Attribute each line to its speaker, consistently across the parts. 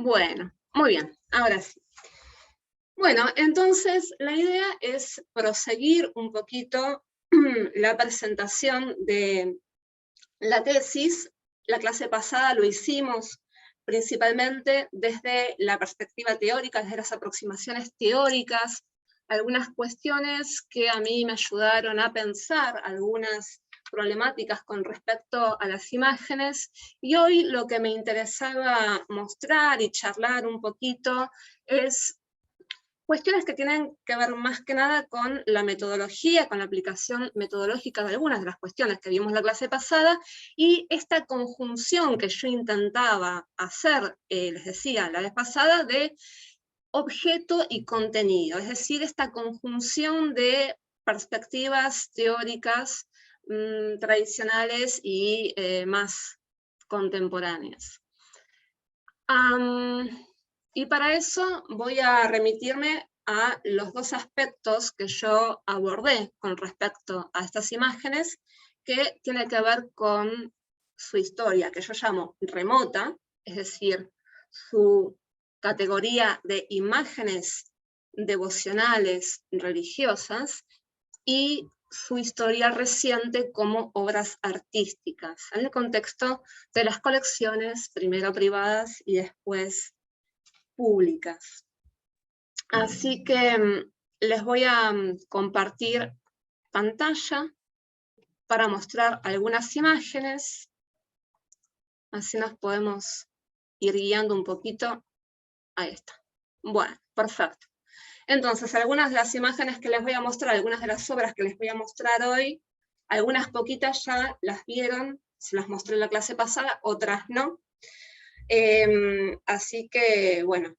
Speaker 1: Bueno, muy bien, ahora sí. Bueno, entonces la idea es proseguir un poquito la presentación de la tesis. La clase pasada lo hicimos principalmente desde la perspectiva teórica, desde las aproximaciones teóricas, algunas cuestiones que a mí me ayudaron a pensar algunas problemáticas con respecto a las imágenes, y hoy lo que me interesaba mostrar y charlar un poquito es cuestiones que tienen que ver más que nada con la metodología, con la aplicación metodológica de algunas de las cuestiones que vimos la clase pasada, y esta conjunción que yo intentaba hacer, les decía la vez pasada, de objeto y contenido, es decir, esta conjunción de perspectivas teóricas tradicionales y más contemporáneas. Y para eso voy a remitirme a los dos aspectos que yo abordé con respecto a estas imágenes, que tiene que ver con su historia, que yo llamo remota, es decir, su categoría de imágenes devocionales religiosas, y su historia reciente como obras artísticas, en el contexto de las colecciones, primero privadas y después públicas. Así que les voy a compartir pantalla para mostrar algunas imágenes, así nos podemos ir guiando un poquito. Ahí está. Bueno, perfecto. Entonces, algunas de las imágenes que les voy a mostrar, algunas de las obras que les voy a mostrar hoy, algunas poquitas ya las vieron, se las mostré en la clase pasada, otras no. Así que, bueno,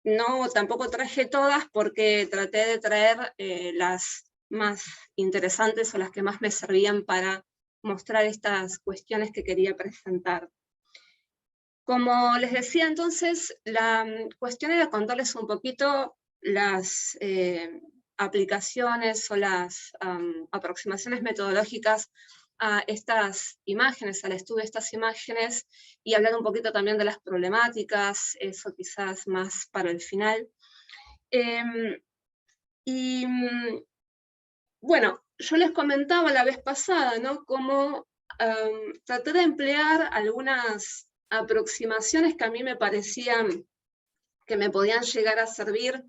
Speaker 1: no, tampoco traje todas porque traté de traer las más interesantes o las que más me servían para mostrar estas cuestiones que quería presentar. Como les decía entonces, la cuestión era contarles un poquito las aplicaciones o las aproximaciones metodológicas a estas imágenes, al estudio de estas imágenes, y hablar un poquito también de las problemáticas, eso quizás más para el final. Bueno, yo les comentaba la vez pasada, ¿no?, cómo traté de emplear algunas aproximaciones que a mí me parecían que me podían llegar a servir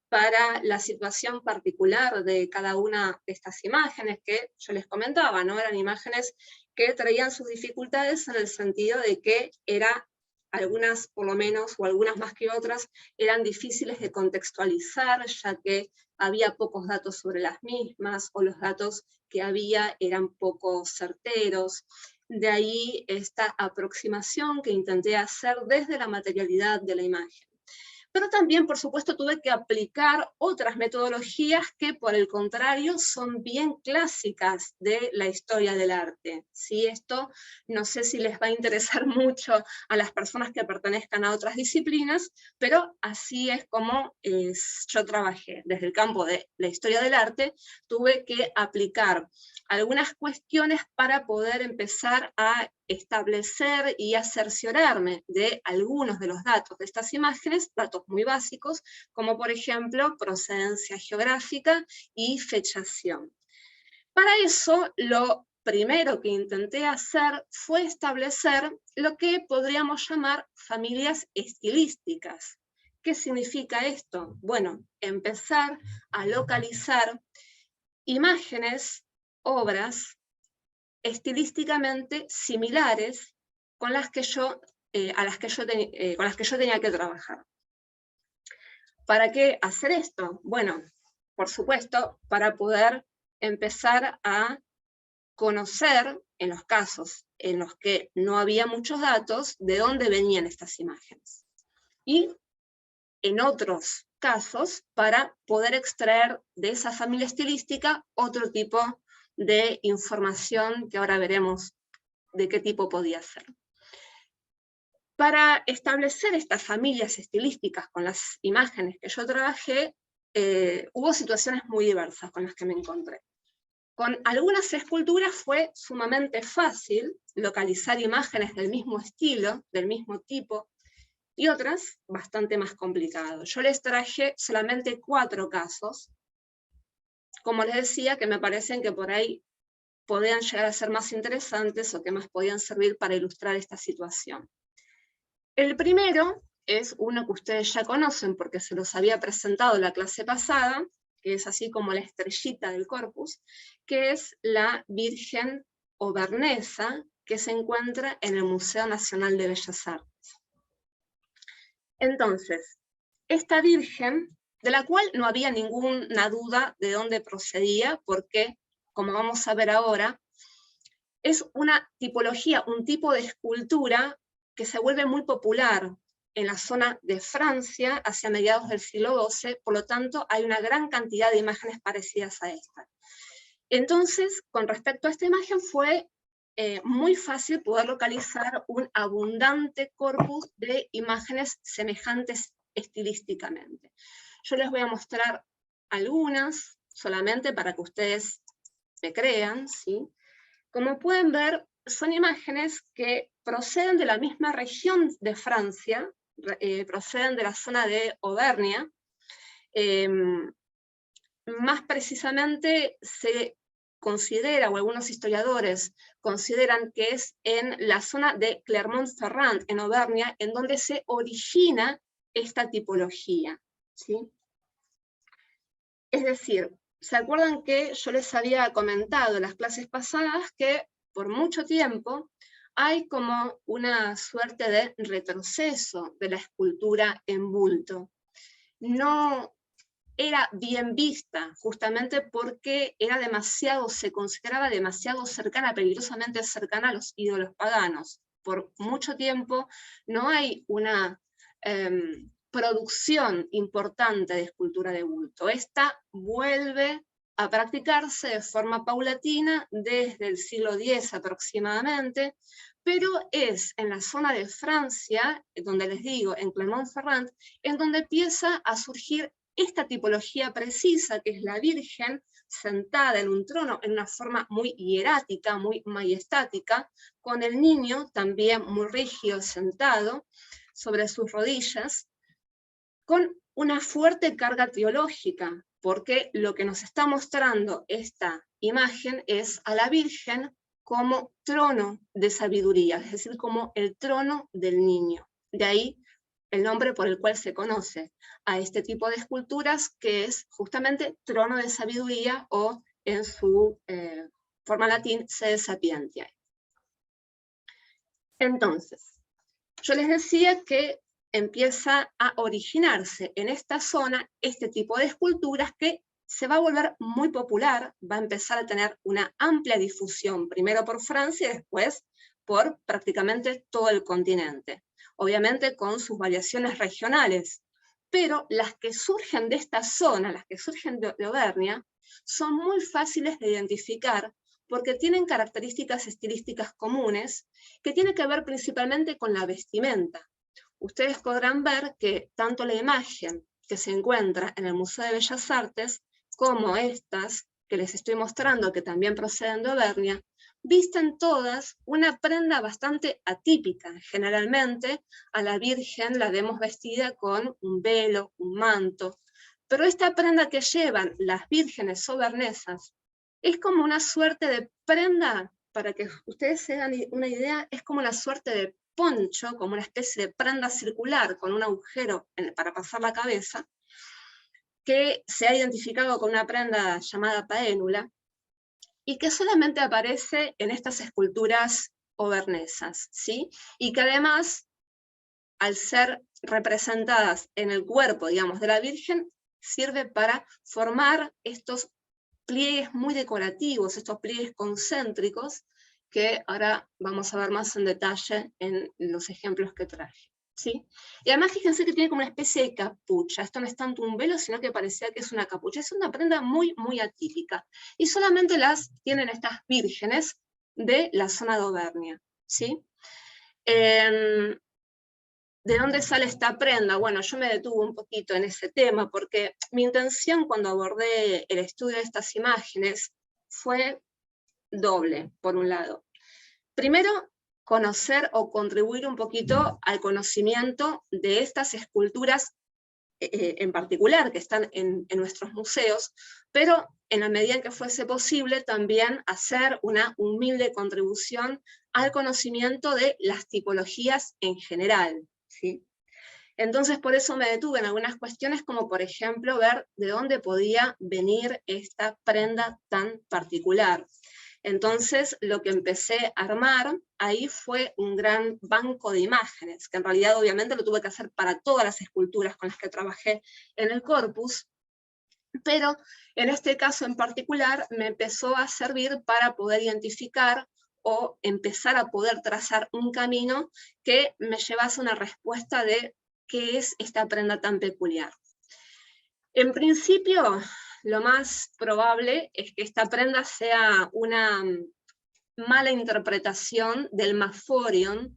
Speaker 1: para la situación particular de cada una de estas imágenes que yo les comentaba, ¿no? Eran imágenes que traían sus dificultades en el sentido de que algunas por lo menos, o algunas más que otras, eran difíciles de contextualizar, ya que había pocos datos sobre las mismas, o los datos que había eran poco certeros. De ahí esta aproximación que intenté hacer desde la materialidad de la imagen. Pero también, por supuesto, tuve que aplicar otras metodologías que, por el contrario, son bien clásicas de la historia del arte. ¿Sí? Esto no sé si les va a interesar mucho a las personas que pertenezcan a otras disciplinas, pero así es como yo trabajé. Desde el campo de la historia del arte, tuve que aplicar algunas cuestiones para poder empezar a establecer y a cerciorarme de algunos de los datos de estas imágenes, datos muy básicos, como por ejemplo procedencia geográfica y fechación. Para eso, lo primero que intenté hacer fue establecer lo que podríamos llamar familias estilísticas. ¿Qué significa esto? Bueno, empezar a localizar imágenes, obras estilísticamente similares con las que yo tenía que trabajar. ¿Para qué hacer esto? Bueno, por supuesto, para poder empezar a conocer, en los casos en los que no había muchos datos, de dónde venían estas imágenes. Y en otros casos, para poder extraer de esa familia estilística otro tipo de información que ahora veremos de qué tipo podía ser. Para establecer estas familias estilísticas con las imágenes que yo trabajé, hubo situaciones muy diversas con las que me encontré. Con algunas esculturas fue sumamente fácil localizar imágenes del mismo estilo, del mismo tipo, y otras bastante más complicadas. Yo les traje solamente 4 casos, como les decía, que me parecen que por ahí podían llegar a ser más interesantes o que más podían servir para ilustrar esta situación. El primero es uno que ustedes ya conocen porque se los había presentado en la clase pasada, que es así como la estrellita del corpus, que es la Virgen Auvernesa, que se encuentra en el Museo Nacional de Bellas Artes. Entonces, esta Virgen, de la cual no había ninguna duda de dónde procedía, porque, como vamos a ver ahora, es una tipología, un tipo de escultura que se vuelve muy popular en la zona de Francia hacia mediados del siglo XII, por lo tanto hay una gran cantidad de imágenes parecidas a esta. Entonces, con respecto a esta imagen fue muy fácil poder localizar un abundante corpus de imágenes semejantes estilísticamente. Yo les voy a mostrar algunas, solamente para que ustedes me crean, ¿sí? Como pueden ver, son imágenes que proceden de la misma región de Francia, proceden de la zona de Auvernia. Más precisamente se considera, o algunos historiadores consideran que es en la zona de Clermont-Ferrand, en Auvernia, en donde se origina esta tipología, ¿sí? Es decir, ¿se acuerdan que yo les había comentado en las clases pasadas que por mucho tiempo hay como una suerte de retroceso de la escultura en bulto? No era bien vista, justamente porque era demasiado, se consideraba demasiado cercana, peligrosamente cercana a los ídolos paganos. Por mucho tiempo no hay una producción importante de escultura de bulto. Esta vuelve a practicarse de forma paulatina desde el siglo X aproximadamente, pero es en la zona de Francia, donde les digo, en Clermont-Ferrand, en donde empieza a surgir esta tipología precisa, que es la Virgen sentada en un trono en una forma muy hierática, muy majestática, con el niño también muy rígido sentado sobre sus rodillas, con una fuerte carga teológica, porque lo que nos está mostrando esta imagen es a la Virgen como trono de sabiduría, es decir, como el trono del niño. De ahí el nombre por el cual se conoce a este tipo de esculturas, que es justamente trono de sabiduría, o en su forma latín, sede sapientiae. Entonces, yo les decía que empieza a originarse en esta zona este tipo de esculturas que se va a volver muy popular, va a empezar a tener una amplia difusión, primero por Francia y después por prácticamente todo el continente, obviamente con sus variaciones regionales, pero las que surgen de esta zona, las que surgen de Auvernia, son muy fáciles de identificar porque tienen características estilísticas comunes que tienen que ver principalmente con la vestimenta. Ustedes podrán ver que tanto la imagen que se encuentra en el Museo de Bellas Artes, como estas que les estoy mostrando, que también proceden de Auvernia, visten todas una prenda bastante atípica. Generalmente a la Virgen la vemos vestida con un velo, un manto, pero esta prenda que llevan las vírgenes auvernesas es como una suerte de prenda, para que ustedes se hagan una idea, es como una suerte de poncho, como una especie de prenda circular con un agujero para pasar la cabeza, que se ha identificado con una prenda llamada paénula, y que solamente aparece en estas esculturas auvernesas, ¿sí? Y que además, al ser representadas en el cuerpo, digamos, de la Virgen, sirve para formar estos pliegues muy decorativos, estos pliegues concéntricos, que ahora vamos a ver más en detalle en los ejemplos que traje, ¿sí? Y además fíjense que tiene como una especie de capucha. Esto no es tanto un velo, sino que parecía que es una capucha. Es una prenda muy, muy atípica. Y solamente las tienen estas vírgenes de la zona de Auvernia, ¿sí? ¿De dónde sale esta prenda? Bueno, yo me detuve un poquito en ese tema, porque mi intención cuando abordé el estudio de estas imágenes fue doble, por un lado. Primero, conocer o contribuir un poquito al conocimiento de estas esculturas en particular que están en nuestros museos, pero en la medida en que fuese posible también hacer una humilde contribución al conocimiento de las tipologías en general, ¿sí? Entonces por eso me detuve en algunas cuestiones, como por ejemplo ver de dónde podía venir esta prenda tan particular. Entonces lo que empecé a armar ahí fue un gran banco de imágenes, que en realidad obviamente lo tuve que hacer para todas las esculturas con las que trabajé en el corpus, pero en este caso en particular me empezó a servir para poder identificar o empezar a poder trazar un camino que me llevase a una respuesta de qué es esta prenda tan peculiar. En principio, lo más probable es que esta prenda sea una mala interpretación del maforion,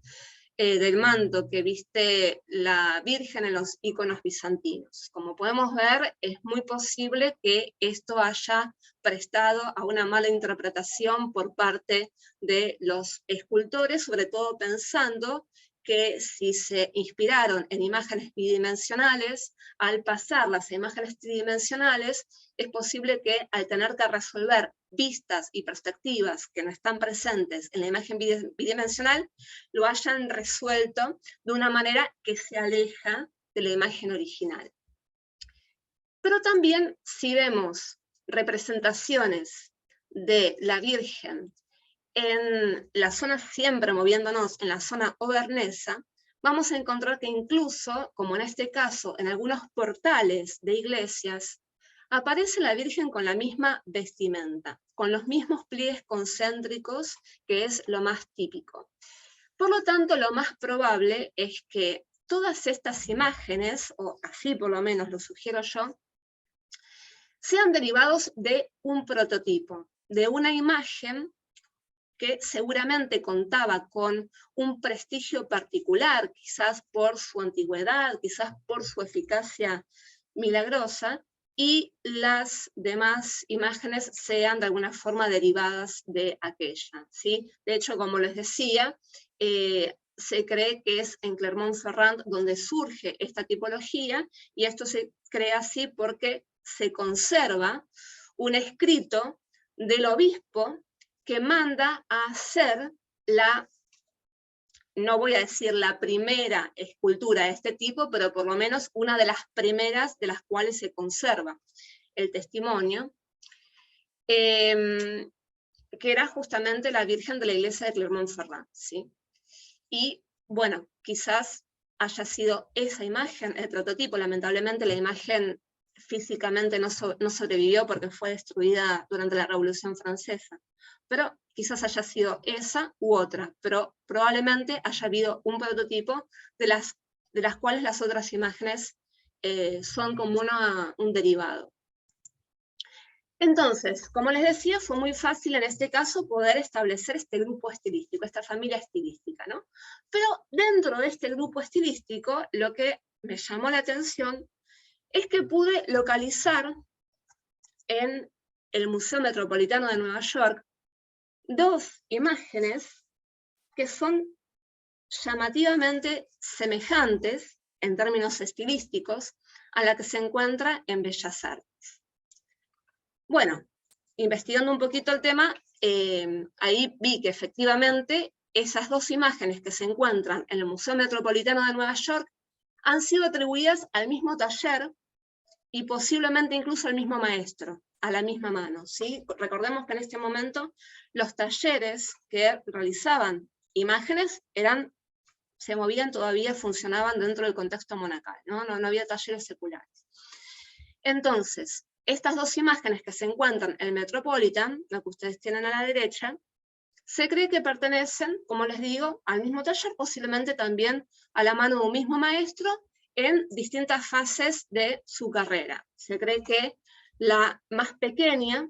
Speaker 1: del manto que viste la Virgen en los iconos bizantinos. Como podemos ver, es muy posible que esto haya prestado a una mala interpretación por parte de los escultores, sobre todo pensando que si se inspiraron en imágenes bidimensionales, al pasarlas a imágenes tridimensionales, es posible que al tener que resolver vistas y perspectivas que no están presentes en la imagen bidimensional, lo hayan resuelto de una manera que se aleja de la imagen original. Pero también si vemos representaciones de la Virgen en la zona, siempre moviéndonos en la zona auvernesa, vamos a encontrar que incluso, como en este caso, en algunos portales de iglesias, aparece la Virgen con la misma vestimenta, con los mismos pliegues concéntricos, que es lo más típico. Por lo tanto, lo más probable es que todas estas imágenes, o así por lo menos lo sugiero yo, sean derivados de un prototipo, de una imagen que seguramente contaba con un prestigio particular, quizás por su antigüedad, quizás por su eficacia milagrosa, y las demás imágenes sean de alguna forma derivadas de aquella, ¿sí? De hecho, como les decía, se cree que es en Clermont-Ferrand donde surge esta tipología, y esto se cree así porque se conserva un escrito del obispo que manda a hacer la, no voy a decir la primera escultura de este tipo, pero por lo menos una de las primeras de las cuales se conserva el testimonio, que era justamente la Virgen de la iglesia de Clermont-Ferrand, ¿sí? Y bueno, quizás haya sido esa imagen, el prototipo. Lamentablemente la imagen físicamente no sobrevivió porque fue destruida durante la Revolución Francesa, pero quizás haya sido esa u otra, pero probablemente haya habido un prototipo de las cuales las otras imágenes son como un derivado. Entonces, como les decía, fue muy fácil en este caso poder establecer este grupo estilístico, esta familia estilística, ¿no? Pero dentro de este grupo estilístico, lo que me llamó la atención es que pude localizar en el Museo Metropolitano de Nueva York dos imágenes que son llamativamente semejantes en términos estilísticos a la que se encuentra en Bellas Artes. Bueno, investigando un poquito el tema, ahí vi que efectivamente esas dos imágenes que se encuentran en el Museo Metropolitano de Nueva York han sido atribuidas al mismo taller y posiblemente incluso al mismo maestro, a la misma mano, ¿sí? Recordemos que en este momento los talleres que realizaban imágenes se movían todavía, funcionaban dentro del contexto monacal, no había talleres seculares. Entonces, estas dos imágenes que se encuentran en el Metropolitan, lo que ustedes tienen a la derecha, se cree que pertenecen, como les digo, al mismo taller, posiblemente también a la mano de un mismo maestro en distintas fases de su carrera. Se cree que la más pequeña,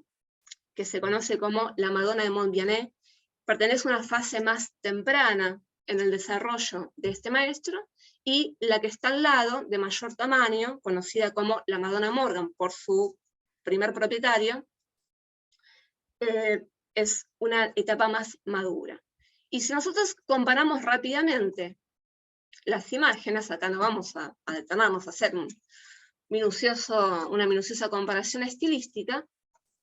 Speaker 1: que se conoce como la Madonna de Montvianet, pertenece a una fase más temprana en el desarrollo de este maestro, y la que está al lado, de mayor tamaño, conocida como la Madonna Morgan por su primer propietario, es una etapa más madura. Y si nosotros comparamos rápidamente las imágenes, acá no vamos a detenernos a hacer una minuciosa comparación estilística,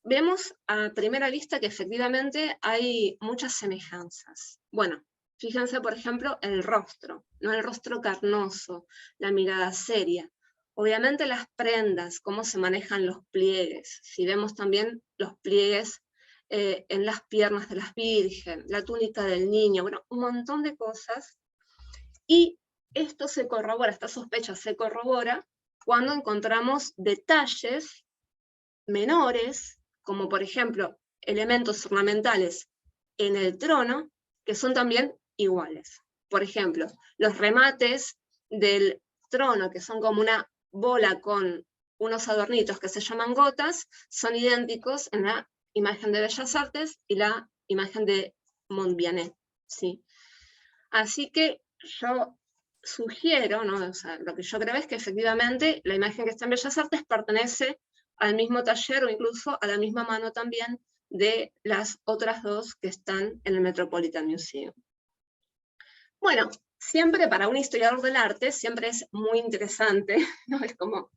Speaker 1: vemos a primera vista que efectivamente hay muchas semejanzas. Bueno, fíjense por ejemplo el rostro, ¿no? El rostro carnoso, la mirada seria. Obviamente las prendas, cómo se manejan los pliegues. Si vemos también los pliegues en las piernas de las virgen, la túnica del niño, bueno, un montón de cosas. Y esto se corrobora, esta sospecha se corrobora cuando encontramos detalles menores, como por ejemplo elementos ornamentales en el trono, que son también iguales. Por ejemplo, los remates del trono, que son como una bola con unos adornitos que se llaman gotas, son idénticos en la imagen de Bellas Artes y la imagen de Montvianet, ¿sí? Así que yo sugiero, ¿no? O sea, lo que yo creo es que efectivamente la imagen que está en Bellas Artes pertenece al mismo taller o incluso a la misma mano también de las otras dos que están en el Metropolitan Museum. Bueno, siempre para un historiador del arte siempre es muy interesante, ¿no? Es como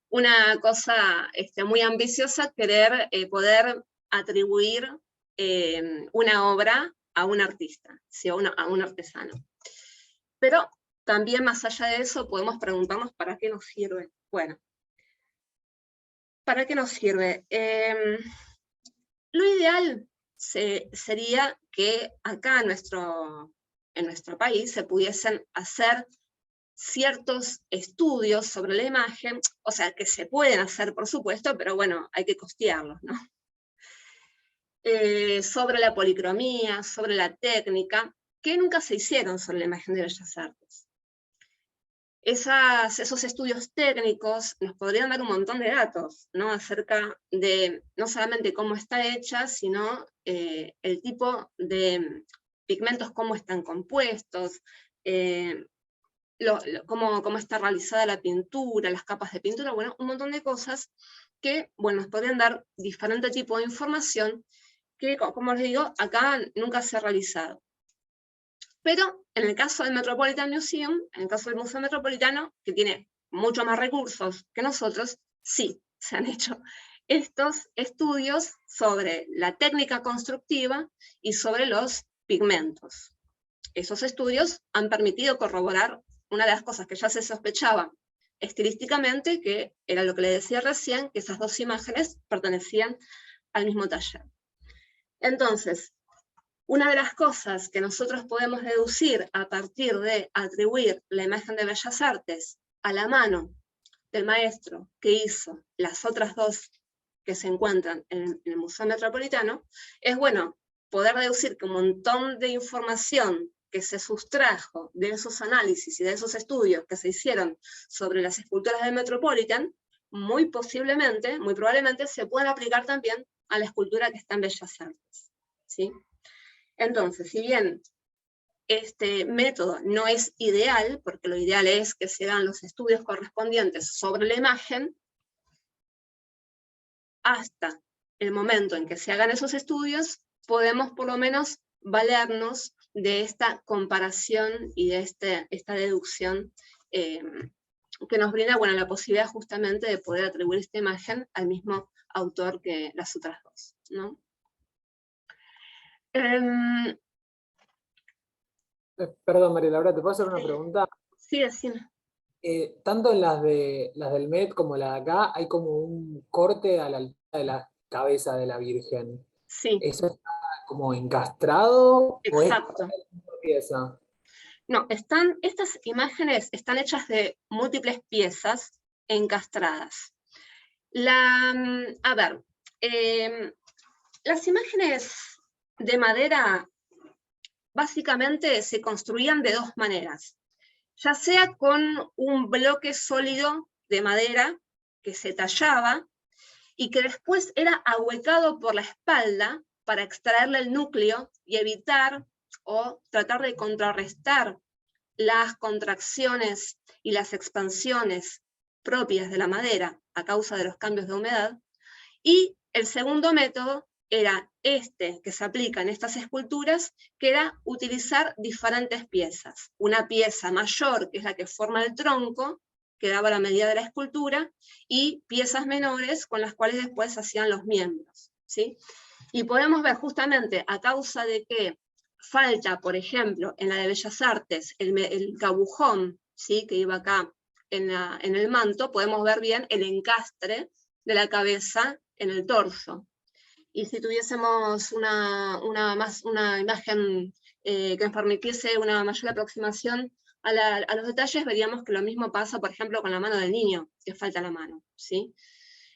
Speaker 1: una cosa muy ambiciosa querer poder atribuir una obra a un artista, ¿sí? a un artesano. Pero también más allá de eso podemos preguntarnos para qué nos sirve. Bueno, ¿para qué nos sirve? Lo ideal sería que acá en nuestro país se pudiesen hacer ciertos estudios sobre la imagen, o sea, que se pueden hacer, por supuesto, pero bueno, hay que costearlos, ¿no? Sobre la policromía, sobre la técnica, que nunca se hicieron sobre la imagen de Bellas Artes. Esos estudios técnicos nos podrían dar un montón de datos, ¿no? Acerca de no solamente cómo está hecha, sino el tipo de pigmentos, cómo están compuestos, cómo está realizada la pintura, las capas de pintura, bueno, un montón de cosas que, bueno, nos podrían dar diferente tipo de información que, como les digo, acá nunca se ha realizado. Pero en el caso del Metropolitan Museum, en el caso del Museo Metropolitano, que tiene mucho más recursos que nosotros, sí, se han hecho estos estudios sobre la técnica constructiva y sobre los pigmentos. Esos estudios han permitido corroborar una de las cosas que ya se sospechaba estilísticamente, que era lo que le decía recién, que esas dos imágenes pertenecían al mismo taller. Entonces, una de las cosas que nosotros podemos deducir a partir de atribuir la imagen de Bellas Artes a la mano del maestro que hizo las otras dos que se encuentran en el Museo Metropolitano, es, bueno, poder deducir que un montón de información que se sustrajo de esos análisis y de esos estudios que se hicieron sobre las esculturas del Metropolitan, muy probablemente se puedan aplicar también a la escultura que está en Bellas Artes, ¿sí? Entonces, si bien este método no es ideal, porque lo ideal es que se hagan los estudios correspondientes sobre la imagen, hasta el momento en que se hagan esos estudios, podemos por lo menos valernos de esta comparación y de esta deducción que nos brinda, bueno, la posibilidad justamente de poder atribuir esta imagen al mismo autor que las otras dos, ¿no?
Speaker 2: Perdón, María Laura, ¿te puedo hacer una pregunta?
Speaker 1: Sí, decime.
Speaker 2: Tanto en las del Met como la de acá, hay como un corte a la altura de la cabeza de la Virgen.
Speaker 1: Sí.
Speaker 2: ¿Eso está como encastrado o es
Speaker 1: Exacto.
Speaker 2: una pieza?
Speaker 1: No, estas imágenes están hechas de múltiples piezas encastradas. A ver, las imágenes de madera básicamente se construían de dos maneras, ya sea con un bloque sólido de madera que se tallaba y que después era ahuecado por la espalda para extraerle el núcleo y evitar o tratar de contrarrestar las contracciones y las expansiones propias de la madera a causa de los cambios de humedad. Y el segundo método era este que se aplica en estas esculturas, que era utilizar diferentes piezas. Una pieza mayor, que es la que forma el tronco, que daba la medida de la escultura, y piezas menores con las cuales después se hacían los miembros, ¿sí? Y podemos ver justamente a causa de que falta, por ejemplo, en la de Bellas Artes, el cabujón, ¿sí? Que iba acá en el manto, podemos ver bien el encastre de la cabeza en el torso. Y si tuviésemos una imagen que nos permitiese una mayor aproximación a los detalles, veríamos que lo mismo pasa, por ejemplo, con la mano del niño, que falta la mano, ¿sí?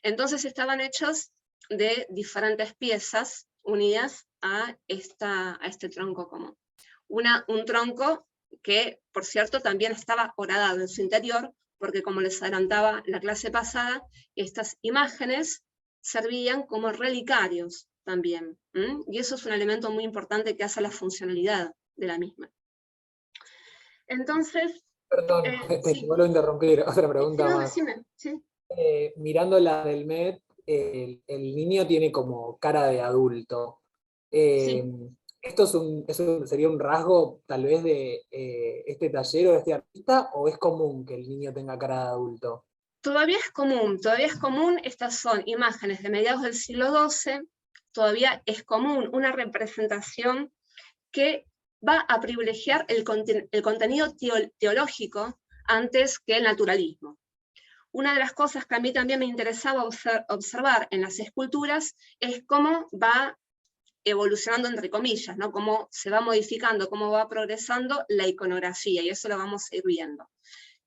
Speaker 1: Entonces estaban hechos de diferentes piezas unidas a este tronco común. Un tronco que, por cierto, también estaba horadado en su interior, porque como les adelantaba la clase pasada, estas imágenes servían como relicarios también. Y eso es un elemento muy importante que hace la funcionalidad de la misma. Entonces...
Speaker 2: Perdón, te
Speaker 1: sí.
Speaker 2: vuelvo a interrumpir, otra pregunta
Speaker 1: No,
Speaker 2: más.
Speaker 1: decime, sí.
Speaker 2: Mirando la del Met, el niño tiene como cara de adulto.
Speaker 1: Sí.
Speaker 2: ¿Esto sería un rasgo tal vez de este taller o de este artista, o es común que el niño tenga cara de adulto?
Speaker 1: Todavía es común, estas son imágenes de mediados del siglo XII, todavía es común una representación que va a privilegiar el contenido teológico antes que el naturalismo. Una de las cosas que a mí también me interesaba observar en las esculturas es cómo va evolucionando, entre comillas, ¿no? Cómo se va modificando, cómo va progresando la iconografía, y eso lo vamos a ir viendo.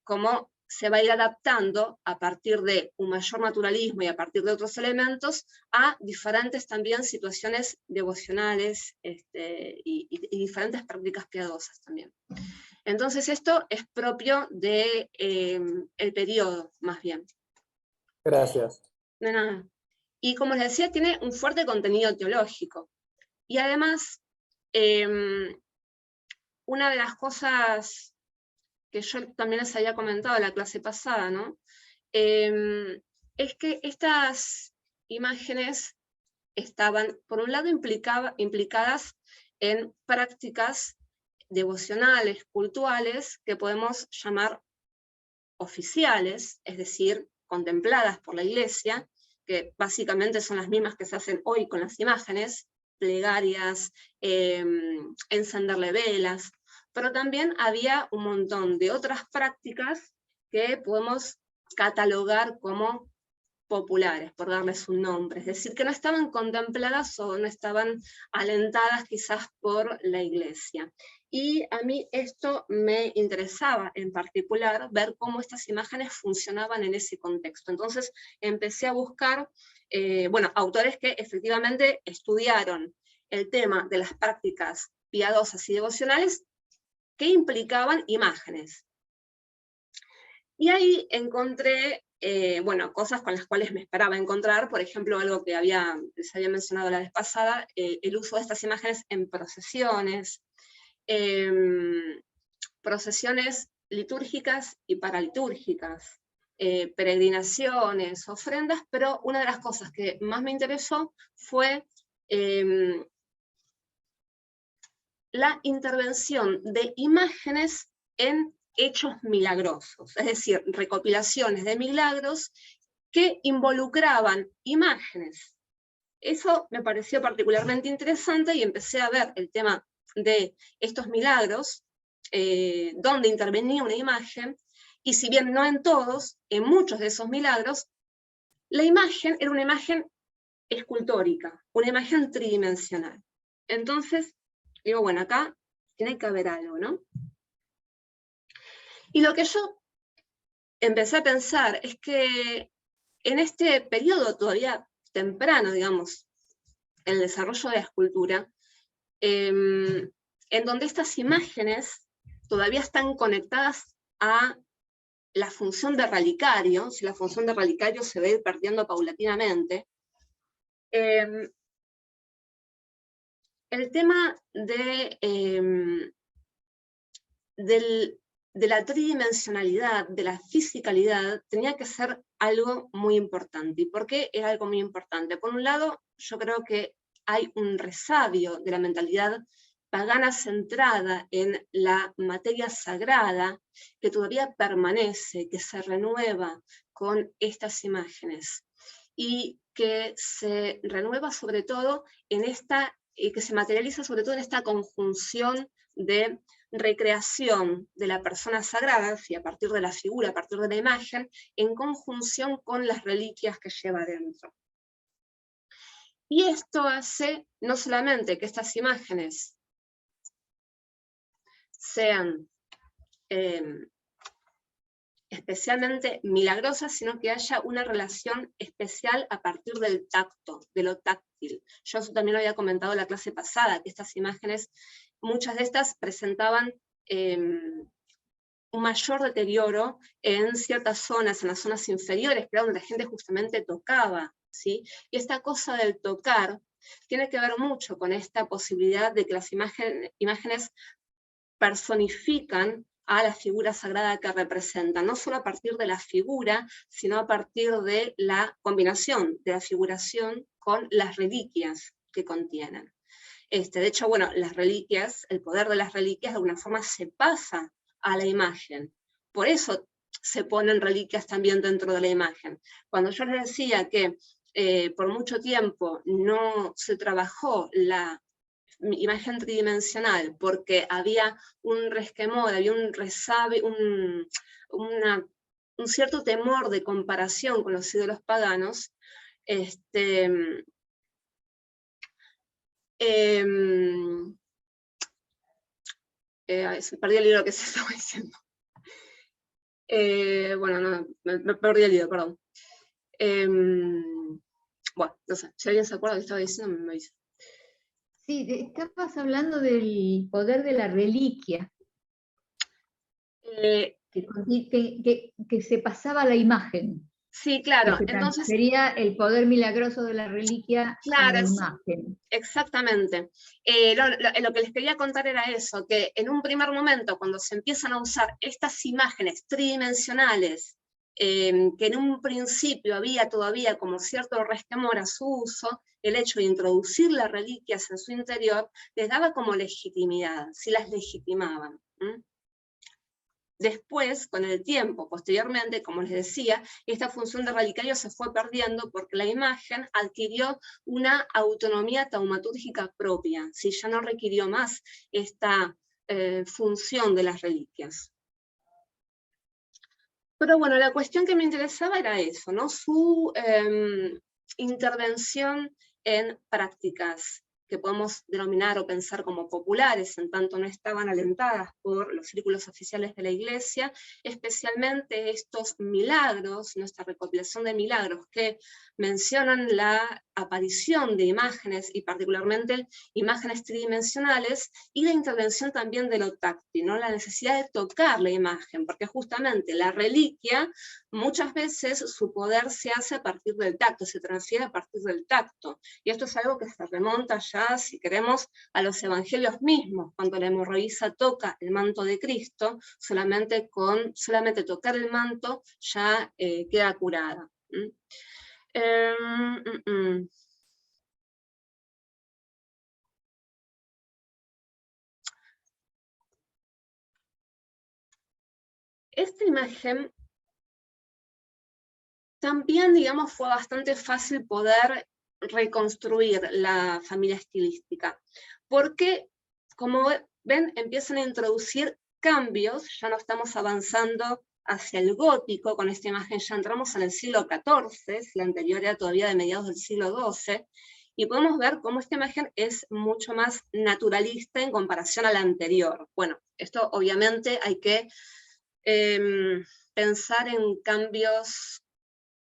Speaker 1: Cómo se va a ir adaptando a partir de un mayor naturalismo y a partir de otros elementos a diferentes también situaciones devocionales y diferentes prácticas piadosas también. Entonces esto es propio del periodo, más bien.
Speaker 2: Gracias.
Speaker 1: De nada. Y como les decía, tiene un fuerte contenido teológico. Y además, una de las cosas que yo también les había comentado en la clase pasada, ¿no? Es que estas imágenes estaban, por un lado, implicadas en prácticas devocionales, cultuales, que podemos llamar oficiales, es decir, contempladas por la Iglesia, que básicamente son las mismas que se hacen hoy con las imágenes, plegarias, encenderle velas, pero también había un montón de otras prácticas que podemos catalogar como populares, por darles un nombre, es decir, que no estaban contempladas o no estaban alentadas quizás por la Iglesia. Y a mí esto me interesaba en particular, ver cómo estas imágenes funcionaban en ese contexto. Entonces empecé a buscar, autores que efectivamente estudiaron el tema de las prácticas piadosas y devocionales que implicaban imágenes. Y ahí encontré cosas con las cuales me esperaba encontrar, por ejemplo, algo que les había mencionado la vez pasada, el uso de estas imágenes en procesiones, procesiones litúrgicas y paralitúrgicas, peregrinaciones, ofrendas, pero una de las cosas que más me interesó fue la intervención de imágenes en hechos milagrosos, es decir, recopilaciones de milagros que involucraban imágenes. Eso me pareció particularmente interesante y empecé a ver el tema de estos milagros, donde intervenía una imagen, y si bien no en todos, en muchos de esos milagros, la imagen era una imagen escultórica, una imagen tridimensional. Entonces, digo, bueno, acá tiene que haber algo, ¿no? Y lo que yo empecé a pensar es que en este periodo todavía temprano, digamos, en el desarrollo de la escultura, en donde estas imágenes todavía están conectadas a la función de relicario, si la función de relicario se va a ir perdiendo paulatinamente, el tema de la tridimensionalidad, de la fisicalidad, tenía que ser algo muy importante. ¿Y por qué era algo muy importante? Por un lado, yo creo que hay un resabio de la mentalidad pagana centrada en la materia sagrada que todavía permanece, que se renueva con estas imágenes y que se renueva sobre todo en esta, y que se materializa sobre todo en esta conjunción de recreación de la persona sagrada, a partir de la figura, a partir de la imagen, en conjunción con las reliquias que lleva dentro. Y esto hace no solamente que estas imágenes sean especialmente milagrosas, sino que haya una relación especial a partir del tacto, de lo táctil. Yo eso también lo había comentado en la clase pasada, que estas imágenes, muchas de estas presentaban un mayor deterioro en ciertas zonas, en las zonas inferiores, pero donde la gente justamente tocaba, ¿sí? Y esta cosa del tocar tiene que ver mucho con esta posibilidad de que las imágenes personifican a la figura sagrada que representan, no solo a partir de la figura, sino a partir de la combinación de la figuración con las reliquias que contienen. De hecho, bueno, las reliquias, el poder de las reliquias de alguna forma se pasa a la imagen. Por eso se ponen reliquias también dentro de la imagen. Cuando yo les decía que por mucho tiempo no se trabajó la imagen tridimensional porque había un resquemor, había un resabe, un cierto temor de comparación con los ídolos paganos, perdí el libro que se estaba diciendo. Bueno, no, me perdí el libro, perdón. Bueno, no sé, si alguien se acuerda de lo que estaba diciendo, me dice.
Speaker 3: Sí, estabas hablando del poder de la reliquia. Que se pasaba la imagen.
Speaker 1: Sí, claro.
Speaker 3: Que se transfería el poder milagroso de la reliquia a la imagen.
Speaker 1: Exactamente. Lo que les quería contar era eso, que en un primer momento, cuando se empiezan a usar estas imágenes tridimensionales, que en un principio había todavía como cierto resquemor a su uso, el hecho de introducir las reliquias en su interior les daba como legitimidad, sí las legitimaban. Después, con el tiempo, posteriormente, como les decía, esta función de relicario se fue perdiendo porque la imagen adquirió una autonomía taumatúrgica propia, ¿sí? Ya no requirió más esta función de las reliquias. Pero bueno, la cuestión que me interesaba era eso, ¿no? Su intervención en prácticas que podemos denominar o pensar como populares, en tanto no estaban alentadas por los círculos oficiales de la Iglesia, especialmente estos milagros, nuestra recopilación de milagros que mencionan la aparición de imágenes, y particularmente imágenes tridimensionales, y la intervención también de lo táctil, ¿no? La necesidad de tocar la imagen, porque justamente la reliquia, muchas veces su poder se hace a partir del tacto, se transfiere a partir del tacto, y esto es algo que se remonta ya, si queremos, a los evangelios mismos, cuando la hemorroísa toca el manto de Cristo, solamente tocar el manto ya queda curada. Esta imagen también, digamos, fue bastante fácil poder reconstruir la familia estilística, porque, como ven, empiezan a introducir cambios, ya no estamos avanzando hacia el gótico, con esta imagen ya entramos en el siglo XIV, la anterior era todavía de mediados del siglo XII, y podemos ver cómo esta imagen es mucho más naturalista en comparación a la anterior. Bueno, esto obviamente hay que pensar en cambios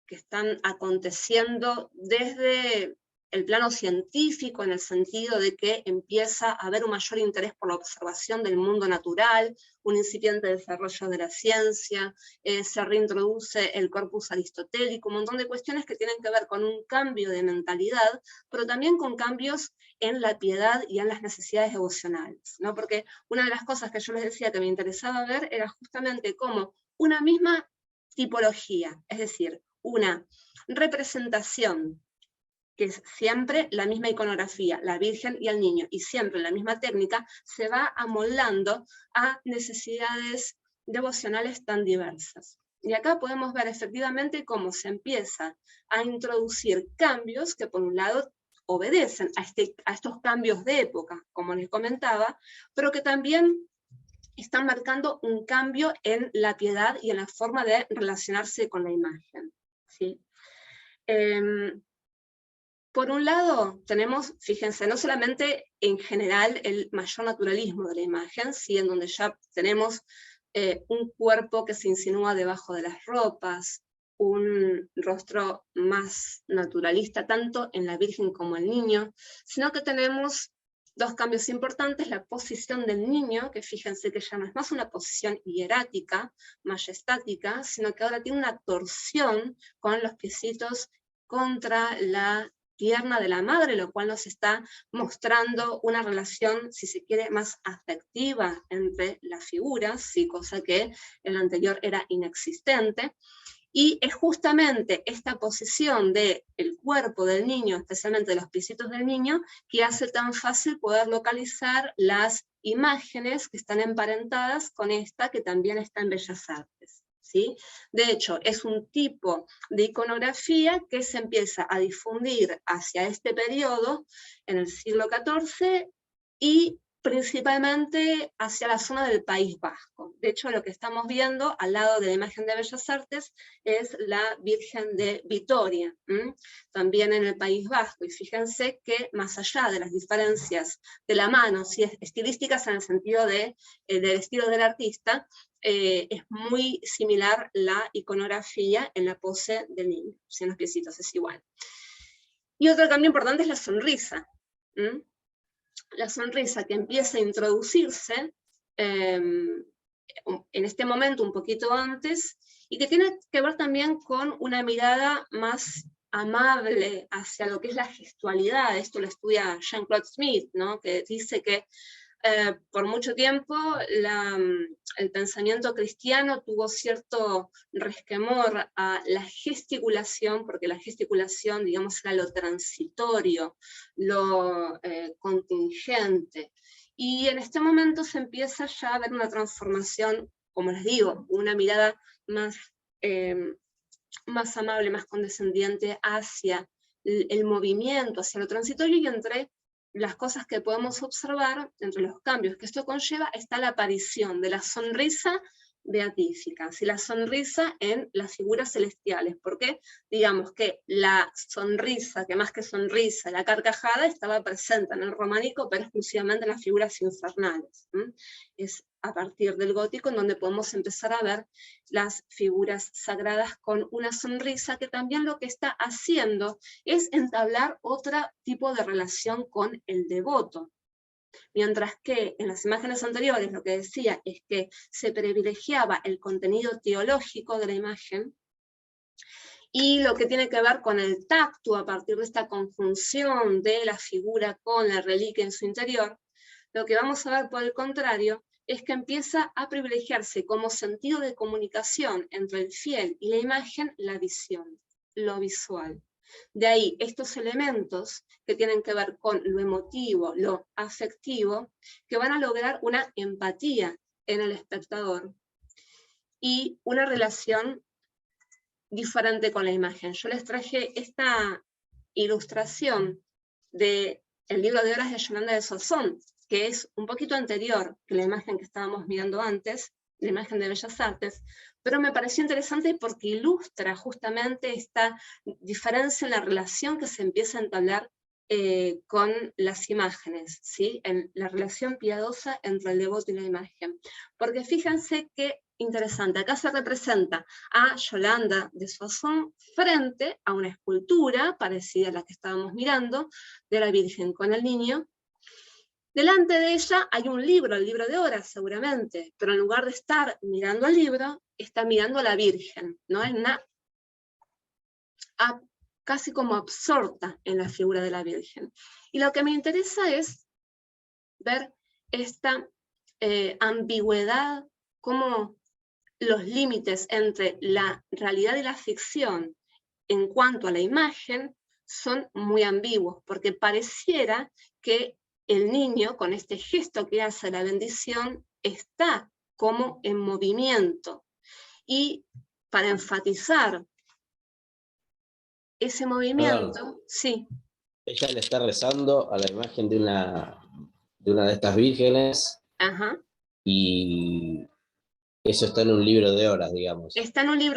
Speaker 1: que están aconteciendo desde el plano científico, en el sentido de que empieza a haber un mayor interés por la observación del mundo natural, un incipiente desarrollo de la ciencia, se reintroduce el corpus aristotélico, un montón de cuestiones que tienen que ver con un cambio de mentalidad, pero también con cambios en la piedad y en las necesidades devocionales, ¿no? Porque una de las cosas que yo les decía que me interesaba ver era justamente cómo una misma tipología, es decir, una representación que es siempre la misma iconografía, la Virgen y el niño, y siempre la misma técnica, se va amoldando a necesidades devocionales tan diversas. Y acá podemos ver efectivamente cómo se empieza a introducir cambios que por un lado obedecen a estos cambios de época, como les comentaba, pero que también están marcando un cambio en la piedad y en la forma de relacionarse con la imagen, ¿sí? Por un lado, tenemos, fíjense, no solamente en general el mayor naturalismo de la imagen, ¿sí? En donde ya tenemos un cuerpo que se insinúa debajo de las ropas, un rostro más naturalista, tanto en la Virgen como el niño, sino que tenemos dos cambios importantes: la posición del niño, que fíjense que ya no es más una posición hierática, majestática, sino que ahora tiene una torsión con los piecitos contra la pierna de la madre, lo cual nos está mostrando una relación, si se quiere, más afectiva entre las figuras, ¿sí? Cosa que en la anterior era inexistente. Y es justamente esta posición del cuerpo del niño, especialmente de los piecitos del niño, que hace tan fácil poder localizar las imágenes que están emparentadas con esta que también está en Bellas Artes, ¿sí? De hecho, es un tipo de iconografía que se empieza a difundir hacia este periodo, en el siglo XIV, y principalmente hacia la zona del País Vasco. De hecho, lo que estamos viendo al lado de la imagen de Bellas Artes es la Virgen de Vitoria, también en el País Vasco. Y fíjense que más allá de las diferencias de la mano, ¿sí? Estilísticas en el sentido del estilo del artista, es muy similar la iconografía en la pose del niño, ¿sí? En los piecitos es igual. Y otro cambio importante es la sonrisa. La sonrisa que empieza a introducirse en este momento un poquito antes, y que tiene que ver también con una mirada más amable hacia lo que es la gestualidad. Esto lo estudia Jean-Claude Smith, ¿no? Que dice que por mucho tiempo el pensamiento cristiano tuvo cierto resquemor a la gesticulación, porque la gesticulación, digamos, era lo transitorio, lo contingente. Y en este momento se empieza ya a ver una transformación, como les digo, una mirada más amable, más condescendiente hacia el movimiento, hacia lo transitorio, y entre las cosas que podemos observar, entre los cambios que esto conlleva, está la aparición de la sonrisa beatífica, ¿sí? La sonrisa en las figuras celestiales, porque digamos que la sonrisa, que más que sonrisa, la carcajada, estaba presente en el románico, pero exclusivamente en las figuras infernales. Es a partir del gótico en donde podemos empezar a ver las figuras sagradas con una sonrisa, que también lo que está haciendo es entablar otro tipo de relación con el devoto. Mientras que en las imágenes anteriores lo que decía es que se privilegiaba el contenido teológico de la imagen, y lo que tiene que ver con el tacto a partir de esta conjunción de la figura con la reliquia en su interior, lo que vamos a ver por el contrario es que empieza a privilegiarse como sentido de comunicación entre el fiel y la imagen la visión, lo visual. De ahí estos elementos que tienen que ver con lo emotivo, lo afectivo, que van a lograr una empatía en el espectador y una relación diferente con la imagen. Yo les traje esta ilustración del libro de obras de Yolanda de Soissons, que es un poquito anterior que la imagen que estábamos mirando antes, la imagen de Bellas Artes, pero me pareció interesante porque ilustra justamente esta diferencia en la relación que se empieza a entablar con las imágenes, ¿sí? En la relación piadosa entre el devoto y la imagen. Porque fíjense qué interesante, acá se representa a Yolanda de Soissons frente a una escultura parecida a la que estábamos mirando, de la Virgen con el niño. Delante de ella hay un libro, el libro de horas seguramente, pero en lugar de estar mirando al libro, está mirando a la Virgen, ¿no? Es casi como absorta en la figura de la Virgen. Y lo que me interesa es ver esta ambigüedad, cómo los límites entre la realidad y la ficción en cuanto a la imagen son muy ambiguos, porque pareciera que el niño, con este gesto que hace la bendición, está como en movimiento. Y para enfatizar ese movimiento,
Speaker 4: Perdón.
Speaker 1: sí,
Speaker 4: Ella le está rezando a la imagen de una de estas vírgenes
Speaker 1: ajá,
Speaker 4: y eso está en un libro de horas, digamos.
Speaker 1: está en un libro